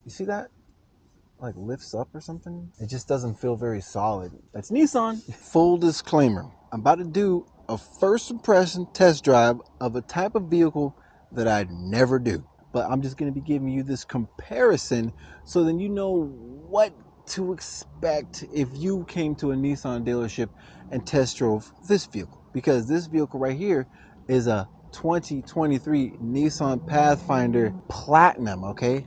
You see that? Like lifts up or something. It just doesn't feel very solid. That's Nissan. Full disclaimer, I'm about to do a first impression test drive of a type of vehicle that I'd never do. But I'm just going to be giving you this comparison so then you know what to expect if you came to a Nissan dealership and test drove this vehicle. Because this vehicle right here is a 2023 Nissan Pathfinder Platinum, okay?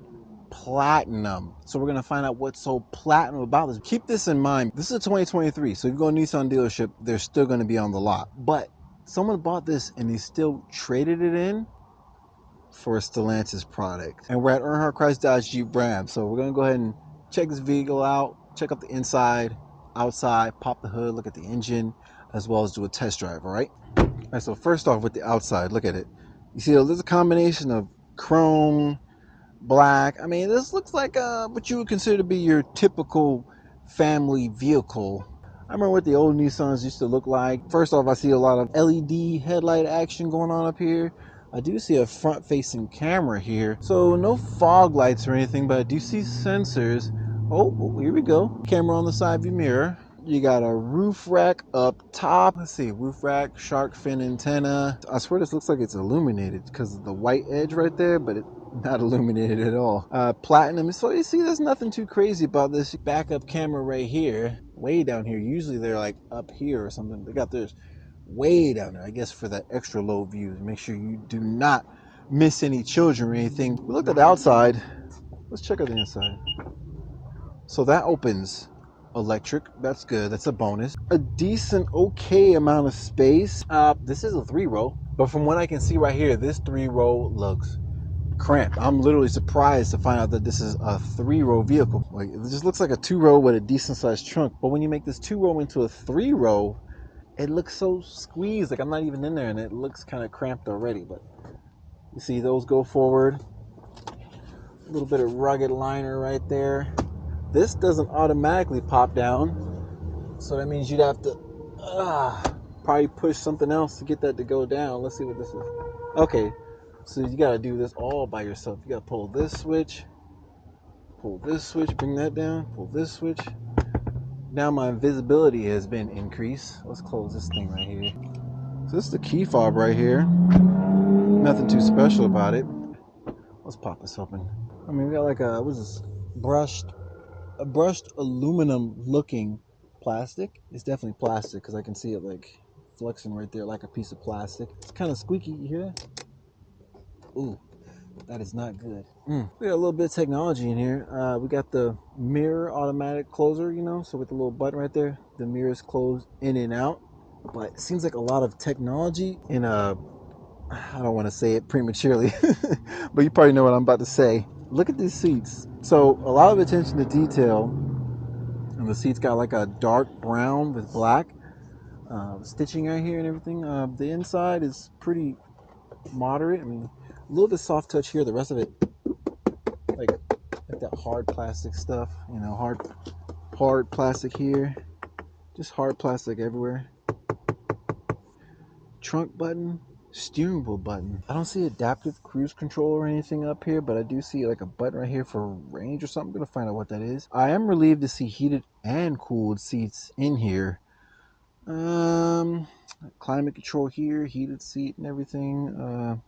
Platinum. So we're gonna find out what's so platinum about this. Keep this in mind. This is a 2023, so if you go to a Nissan dealership, they're still gonna be on the lot. But someone bought this and they still traded it in for a Stellantis product. And we're at Earnhardt Christ Dodge Jeep Ram. So we're gonna go ahead and check this vehicle out, check out the inside, outside, pop the hood, look at the engine, as well as do a test drive, all right? All right, so first off with the outside, look at it. You see there's a combination of chrome, black. I mean, this looks like what you would consider to be your typical family vehicle. I remember what the old Nissans used to look like. First off, I see a lot of LED headlight action going on up here. I do see a front-facing camera here. So no fog lights or anything, but I do see sensors. Oh, here we go. Camera on the side view mirror. You got a roof rack up top. Let's see, roof rack, shark fin antenna. I swear this looks like it's illuminated because of the white edge right there, but it's not illuminated at all. Platinum. So you see, there's nothing too crazy about this. Backup camera right here, way down here. Usually they're like up here or something. They got theirs way down there, I guess, for that extra low view. Make sure you do not miss any children or anything. We looked at the outside. Let's check out the inside. So that opens electric. That's good. That's a bonus. A decent, okay amount of space. This is a 3-row, but from what I can see right here, this 3-row looks cramped. I'm literally surprised to find out that this is a 3-row vehicle. Like, it just looks like a 2-row with a decent sized trunk. But when you make this 2-row into a 3-row, it looks so squeezed. Like I'm not even in there, and it looks kind of cramped already. But you see those go forward. A little bit of rugged liner right there. This doesn't automatically pop down, so that means you'd have to probably push something else to get that to go down. Let's see what this is. Okay, so you got to do this all by yourself. You got to pull this switch, bring that down, pull this switch. Now my visibility has been increased. Let's close this thing right here. So this is the key fob right here. Nothing too special about it. Let's pop this open. I mean, we got like a, what's this, brushed aluminum looking plastic. It's definitely plastic because I can see it like flexing right there like a piece of plastic. It's kind of squeaky. You hear that? Ooh, that is not good. We got a little bit of technology in here. We got the mirror automatic closer, you know, so with the little button right there, the mirrors close in and out. But it seems like a lot of technology in a, I don't want to say it prematurely, but you probably know what I'm about to say. Look at these seats. So a lot of attention to detail, and the seats got like a dark brown with black stitching right here and everything. The inside is pretty moderate. I mean, a little bit soft touch here. The rest of it, like that hard plastic stuff. You know, hard plastic here. Just hard plastic everywhere. Trunk button, steering wheel button. I don't see adaptive cruise control or anything up here, but I do see like a button right here for range or something. I'm gonna find out what that is. I am relieved to see heated and cooled seats in here. Climate control here, heated seat and everything.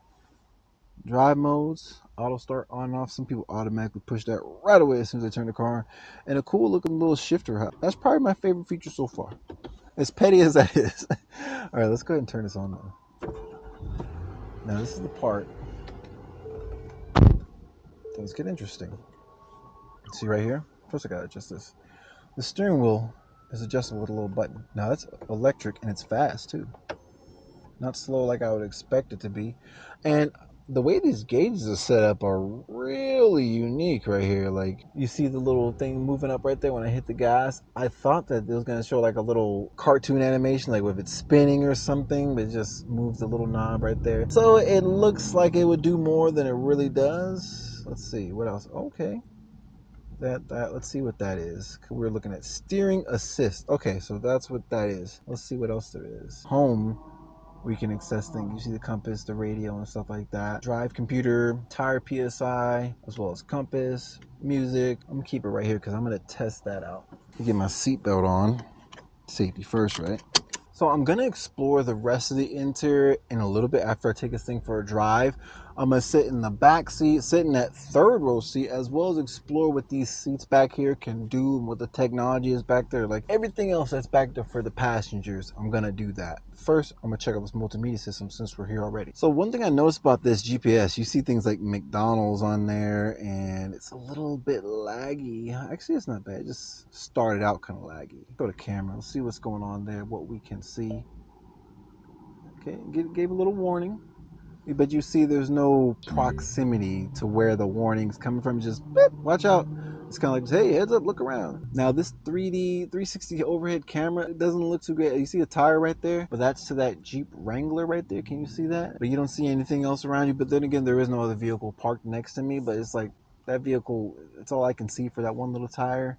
Drive modes, auto start on and off. Some people automatically push that right away as soon as they turn the car on. And a cool looking little shifter hub. That's probably my favorite feature so far, as petty as that is. All right, let's go ahead and turn this on now. Now this is the part things get interesting. See right here? First I gotta adjust this. The steering wheel is adjustable with a little button. Now that's electric and it's fast too. Not slow like I would expect it to be. And the way these gauges are set up are really unique right here. Like you see the little thing moving up right there when I hit the gas. I thought that it was going to show like a little cartoon animation, like if it's spinning or something, but it just moves the little knob right there. So it looks like it would do more than it really does. Let's see what else. Okay. Let's see what that is. We're looking at steering assist. Okay, so that's what that is. Let's see what else there is. Home. where you can access things. You see the compass, the radio, and stuff like that. Drive computer, tire PSI, as well as compass, music. I'm gonna keep it right here because I'm gonna test that out. Get my seatbelt on. Safety first, right? So I'm gonna explore the rest of the interior in a little bit after I take this thing for a drive. I'm gonna sit in the back seat, sit in that third row seat, as well as explore what these seats back here can do and what the technology is back there. Like everything else that's back there for the passengers, I'm gonna do that. First, I'm gonna check out this multimedia system since we're here already. So one thing I noticed about this GPS, you see things like McDonald's on there and it's a little bit laggy. Actually, it's not bad. It just started out kind of laggy. Go to camera, let's see what's going on there, what we can see. Okay, gave a little warning. But you see there's no proximity to where the warning's coming from. Just beep, watch out. It's kind of like, hey, heads up, look around. Now this 360 overhead camera, it doesn't look too great. You see a tire right there, but that's to that Jeep Wrangler right there. Can you see that? But you don't see anything else around you. But then again, there is no other vehicle parked next to me, but it's like that vehicle, it's all I can see for that one little tire.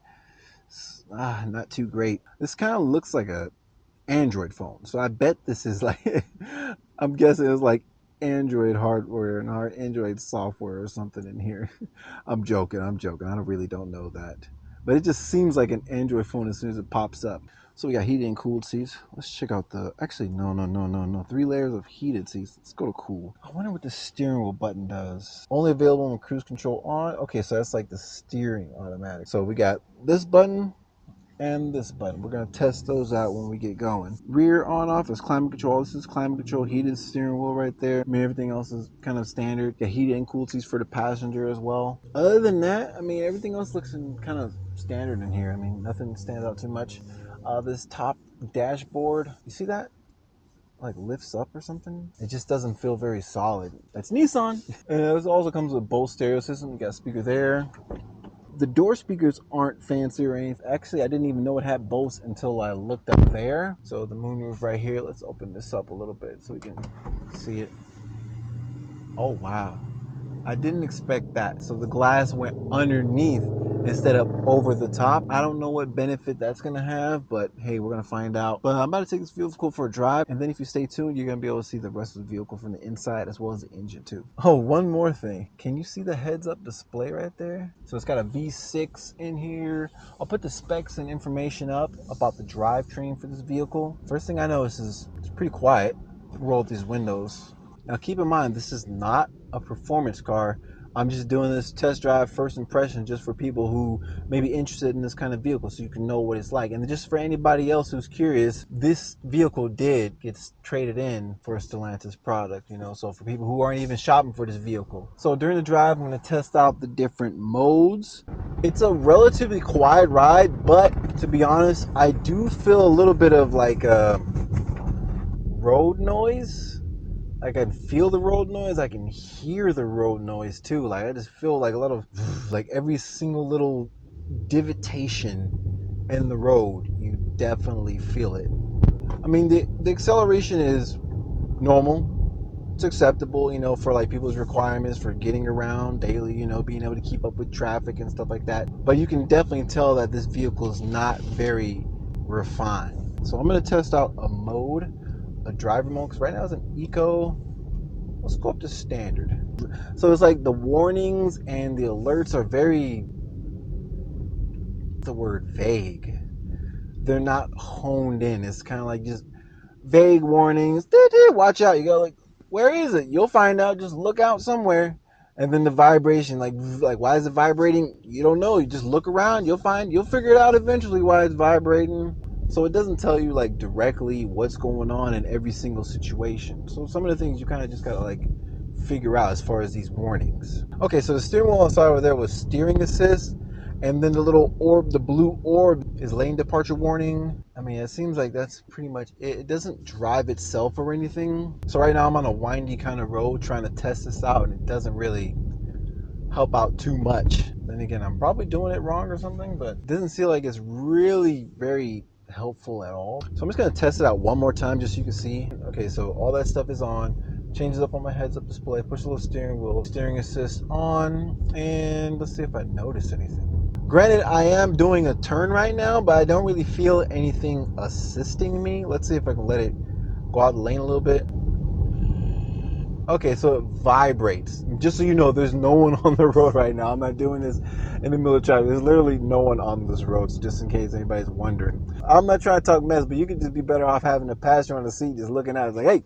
Not too great. This kind of looks like a Android phone. So I bet this is like, I'm guessing it's like Android hardware and Android software or something in here. I'm joking. I really don't know that. But it just seems like an Android phone as soon as it pops up. So we got heated and cooled seats. Let's check out actually, no. 3 layers of heated seats. Let's go to cool. I wonder what the steering wheel button does. Only available when cruise control on. Okay, so that's like the steering automatic. So we got this button and this button. We're going to test those out when we get going. Rear on off is climate control. This is climate control, heated steering wheel right there. I mean, everything else is kind of standard. Got heated and cooled seats for the passenger as well. Other than that, I mean, everything else looks kind of standard in here. I mean, nothing stands out too much. This top dashboard, you see that? Like lifts up or something. It just doesn't feel very solid. That's Nissan. And this also comes with a Bose stereo system. You got a speaker there. The door speakers aren't fancy or anything. Actually, I didn't even know it had Bose until I looked up there. So the moonroof right here, let's open this up a little bit so we can see it. Oh, wow. I didn't expect that. So the glass went underneath instead of over the top. I don't know what benefit that's going to have, but hey, we're going to find out. But I'm about to take this vehicle for a drive, and then if you stay tuned, you're going to be able to see the rest of the vehicle from the inside as well as the engine too. Oh, one more thing. Can you see the heads-up display right there? So it's got a V6 in here. I'll put the specs and information up about the drivetrain for this vehicle. First thing I notice is it's pretty quiet. Roll up these windows. Now keep in mind, this is not a performance car. I'm just doing this test drive first impression just for people who may be interested in this kind of vehicle so you can know what it's like. And just for anybody else who's curious, this vehicle did get traded in for a Stellantis product, you know, so for people who aren't even shopping for this vehicle. So during the drive, I'm going to test out the different modes. It's a relatively quiet ride, but to be honest, I do feel a little bit of like road noise. I can feel the road noise. I can hear the road noise too. Like I just feel like a lot of, like every single little divotation in the road. You definitely feel it. I mean, the acceleration is normal. It's acceptable, you know, for like people's requirements for getting around daily, you know, being able to keep up with traffic and stuff like that. But you can definitely tell that this vehicle is not very refined. So I'm going to test out a driver mode, because right now it's an eco. Let's go up to standard. So it's like the warnings and the alerts are very, the word vague. They're not honed in. It's kind of like just vague warnings. Watch out. You go like, where is it? You'll find out. Just look out somewhere. And then the vibration, like why is it vibrating? You don't know. You just look around. You'll figure it out eventually why it's vibrating. So it doesn't tell you like directly what's going on in every single situation. So some of the things you kind of just gotta like figure out as far as these warnings. Okay, so the steering wheel inside over there was steering assist, and then the little orb, the blue orb, is lane departure warning. I mean, it seems like that's pretty much it. It doesn't drive itself or anything. So right now I'm on a windy kind of road trying to test this out, and it doesn't really help out too much. Then again, I'm probably doing it wrong or something, but it doesn't feel like it's really very helpful at all. So I'm just gonna test it out one more time just so you can see. Okay, so all that stuff is on. Changes up on my heads-up display. Push the little steering wheel. Steering assist on, and let's see if I notice anything. Granted, I am doing a turn right now, but I don't really feel anything assisting me. Let's see if I can let it go out the lane a little bit. Okay, so it vibrates. Just so you know, there's no one on the road right now. I'm not doing this in the middle of traffic. There's literally no one on this road, so just in case anybody's wondering. I'm not trying to talk mess, but you could just be better off having a passenger on the seat just looking at it like, hey,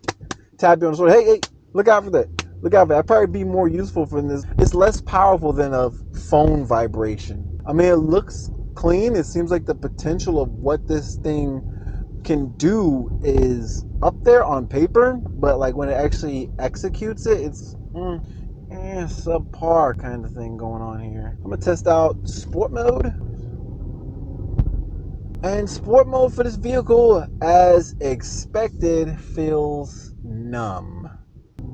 tap you on the shoulder. Hey, look out for that. Look out for that. I'd probably be more useful for this. It's less powerful than a phone vibration. I mean, it looks clean. It seems like the potential of what this thing can do is up there on paper, but like when it actually executes it, it's subpar kind of thing going on here. I'm gonna test out sport mode, and sport mode for this vehicle, as expected, feels numb.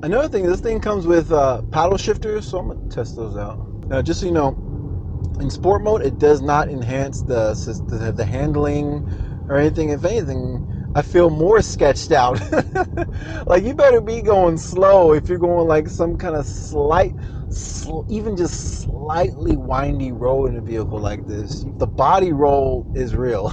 Another thing, this thing comes with paddle shifters, so I'm gonna test those out. Now, just so you know, in sport mode, it does not enhance the handling or anything. If anything, I feel more sketched out. Like, you better be going slow if you're going like some kind of even just slightly windy road in a vehicle like this. The body roll is real.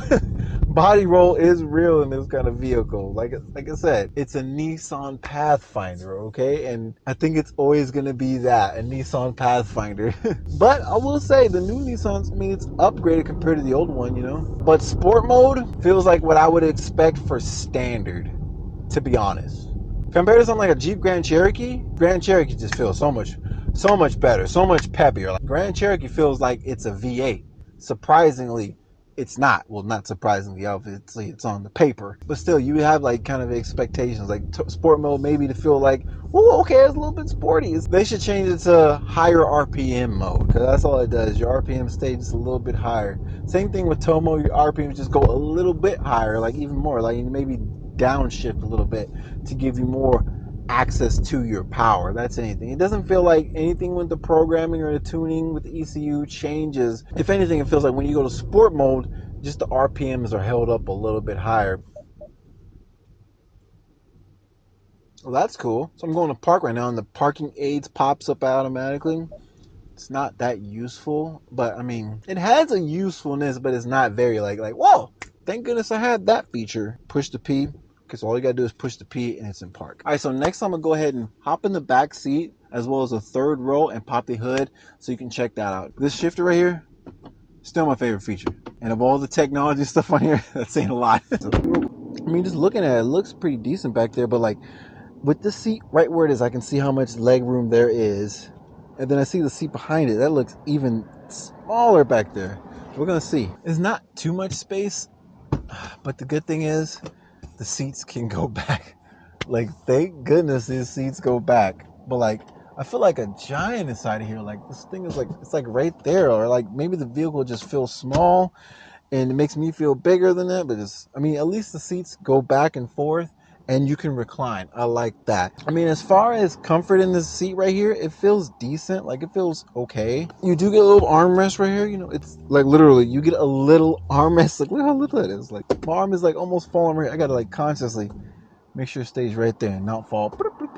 Body roll is real in this kind of vehicle. Like I said, it's a Nissan Pathfinder, okay? And I think it's always going to be that, a Nissan Pathfinder. But I will say, the new Nissans, I mean, it's upgraded compared to the old one, you know? But sport mode feels like what I would expect for standard, to be honest. Compared to something like a Jeep Grand Cherokee just feels so much better, so much peppier. Like, Grand Cherokee feels like it's a V8. Surprisingly, it's not. Well, not surprisingly, obviously it's on the paper, but still, you have like kind of expectations, like sport mode maybe to feel like, oh, okay, it's a little bit sporty. They should change it to higher RPM mode, because that's all it does. Your RPM stays just a little bit higher. Same thing with Tomo, your RPMs just go a little bit higher, like even more, like maybe downshift a little bit to give you more access to your power. That's anything. It doesn't feel like anything with the programming or the tuning with the ECU changes. If anything, it feels like when you go to sport mode, just the RPMs are held up a little bit higher. Well, that's cool. So I'm going to park right now, and the parking aids pops up automatically. It's not that useful, but I mean, it has a usefulness, but it's not very like whoa, thank goodness I had that feature. Push the P, because all you gotta do is push the P and it's in park. All right, so next I'm gonna go ahead and hop in the back seat as well as the third row and pop the hood so you can check that out. This shifter right here, still my favorite feature. And of all the technology stuff on here, that's saying a lot. I mean, just looking at it, it looks pretty decent back there, but like with the seat right where it is, I can see how much leg room there is. And then I see the seat behind it. That looks even smaller back there. We're going to see. There's not too much space, but the good thing is the seats can go back. Like, thank goodness these seats go back. But like, I feel like a giant inside of here. Like, this thing is like, it's like right there. Or like maybe the vehicle just feels small and it makes me feel bigger than that. But it's, I mean, at least the seats go back and forth and you can recline. I like that. I mean, as far as comfort in this seat right here, it feels decent. Like, it feels okay. You do get a little armrest right here. You know, it's like literally you get a little armrest. Like, look how little it is. Like, my arm is like almost falling right. I gotta like consciously make sure it stays right there and not fall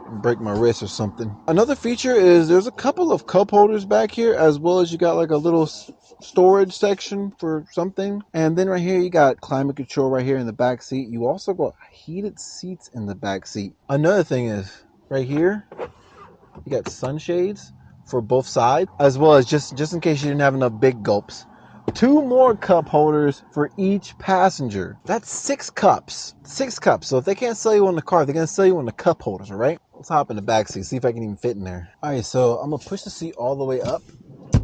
and break my wrist or something. Another feature is there's a couple of cup holders back here, as well as you got like a little storage section for something. And then right here you got climate control right here in the back seat. You also got heated seats in the back seat. Another thing is right here you got sunshades for both sides, as well as just in case you didn't have enough big gulps, 2 more cup holders for each passenger. That's 6 cups. 6 cups. So if they can't sell you on the car, they're going to sell you on the cup holders, all right? Let's hop in the back seat, see if I can even fit in there. All right, so I'm going to push the seat all the way up.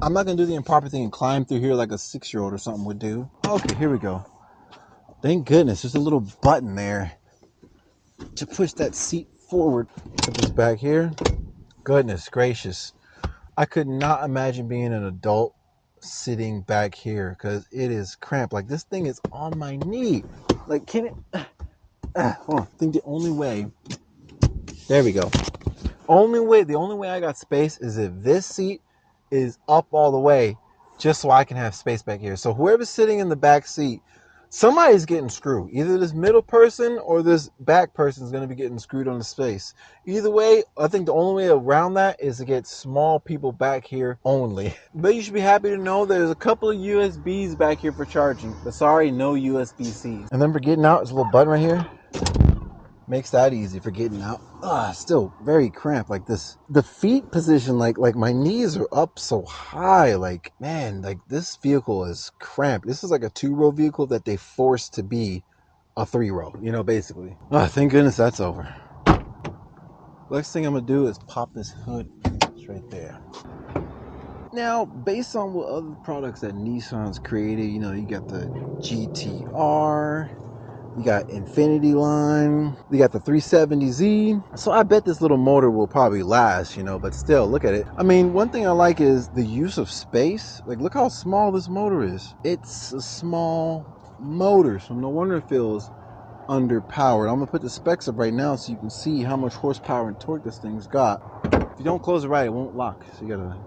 I'm not going to do the improper thing and climb through here like a 6-year-old or something would do. Okay, here we go. Thank goodness, there's a little button there to push that seat forward. Put this back here. Goodness gracious. I could not imagine being an adult sitting back here because it is cramped. Like, this thing is on my knee. Like, can it? Hold on. I think the only way. There we go. The only way I got space is if this seat is up all the way, just so I can have space back here. So whoever's sitting in the back seat, somebody's getting screwed. Either this middle person or this back person is going to be getting screwed on the space. Either way, I think the only way around that is to get small people back here only. But you should be happy to know there's a couple of USBs back here for charging. But sorry, no USB-Cs. And then for getting out, there's a little button right here. Makes that easy for getting out. Still very cramped like this. The feet position, like my knees are up so high. Like, man, like this vehicle is cramped. This is like a 2-row vehicle that they forced to be a 3-row, you know, basically. Thank goodness that's over. Next thing I'm gonna do is pop this hood. It's right there. Now, based on what other products that Nissan's created, you know, you got the GTR, you got Infinity line, you got the 370Z. So I bet this little motor will probably last, you know, but still, look at it. I mean, one thing I like is the use of space. Like, look how small this motor is. It's a small motor, so no wonder it feels underpowered. I'm gonna put the specs up right now so you can see how much horsepower and torque this thing's got. If you don't close it right, it won't lock. So you gotta,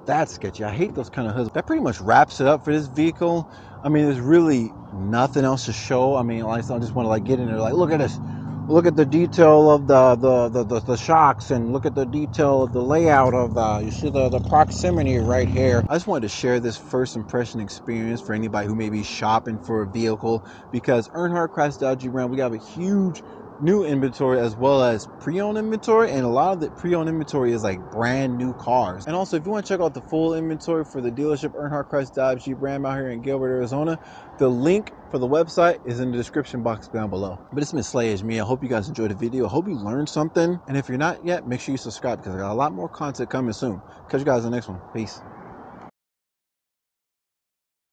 that's sketchy. I hate those kind of hoods. That pretty much wraps it up for this vehicle. I mean, there's really nothing else to show. I mean, I just want to like get in there, like, look at this. Look at the detail of the shocks, and look at the detail of the layout of you see the proximity right here. I just wanted to share this first impression experience for anybody who may be shopping for a vehicle, because Earnhardt Chrysler Dodge Ram, we have a huge new inventory as well as pre-owned inventory, and a lot of the pre-owned inventory is like brand new cars. And also, if you want to check out the full inventory for the dealership Earnhardt Chrysler Dodge Jeep Ram out here in Gilbert, Arizona, the link for the website is in the description box down below. But it's Miss Slay, me. I hope you guys enjoyed the video. I hope you learned something, and if you're not yet, make sure you subscribe because I got a lot more content coming soon. Catch you guys in the next one. Peace.